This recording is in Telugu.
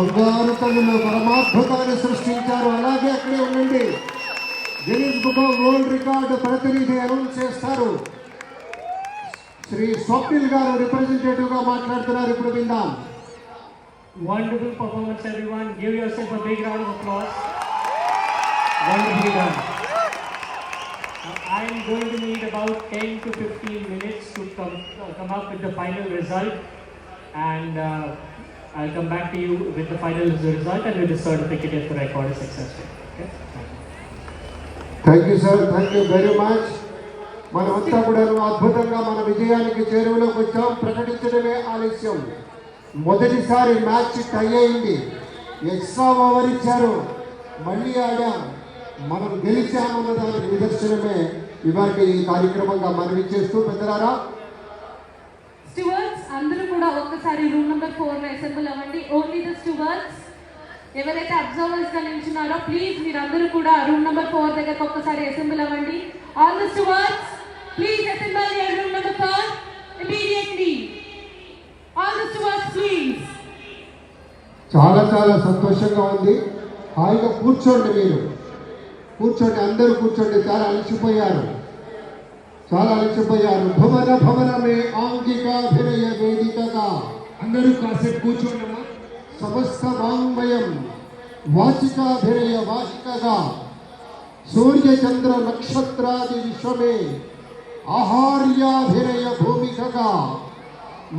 బంగారు తల్లులు పరమాద్భుతాన్ని సృష్టించారు. అలాగే అక్కడే ఉండండి. Guinness book of world record ప్రతినిధి అనౌన్స్ చేస్తారు. శ్రీ స్వప్నిల్ గారు రిప్రజెంటేటివ్ గా మాట్లాడుతున్నారు. ఇప్పుడు విందాం. Wonderful performance, everyone. Give yourself a big round of applause. Wonderfully done. Now, I am going to need about 10 to 15 minutes to come up with the final result, and I'll come back to you with the final result and with the certificate if the record is successful. Okay? Thank you, sir. Thank you very much. మనమంతా కూడా అద్భుతంగా మన విజయానికి చేరువలోకి వచ్చాం. ప్రకటించడమే ఆలస్యం. మొదటిసారి మ్యాచ్ టై అయింది. ఎక్స్ట్రా ఓవర్ ఇచ్చారు, మళ్ళీ ఆడాం, మనం గెలిచామన్న దానికి నిదర్శనమే ఇవాళ ఈ కార్యక్రమంగా మనవి చేస్తూ పెద్దలారా, స్టూవర్డ్స్ అందరూ కూడా ఒక్కసారి రూమ్ నెంబర్ 4 లో అసెంబుల్ అవ్వండి. ఓన్లీ ద స్టూవర్డ్స్ ఎవరైతే అబ్జర్వర్స్ గా నిల్చున్నారో ప్లీజ్ మీరు అందరూ కూడా రూమ్ నెంబర్ 4 దగ్గరకు ఒక్కసారి అసెంబుల్ అవ్వండి. All the stewards please assemble in room number 4 immediately. All the stewards please. చాలా చాలా సంతోషంగా ఉంది. హాయిగా కూర్చోండి, మీరు కూర్చోండి, అందరూ కూర్చోండి. చాలా అలసిపోయారు. భవన భవనమే ఆంగికాభినయ వేదికగా అందరూ కాసేపు కూర్చోండమా. సమస్త వాంగ్మయం వాచికాభినయ వాహికగా సూర్య చంద్ర నక్షత్రాది విశ్వమే ఆహార్యాభినయ భూమికగా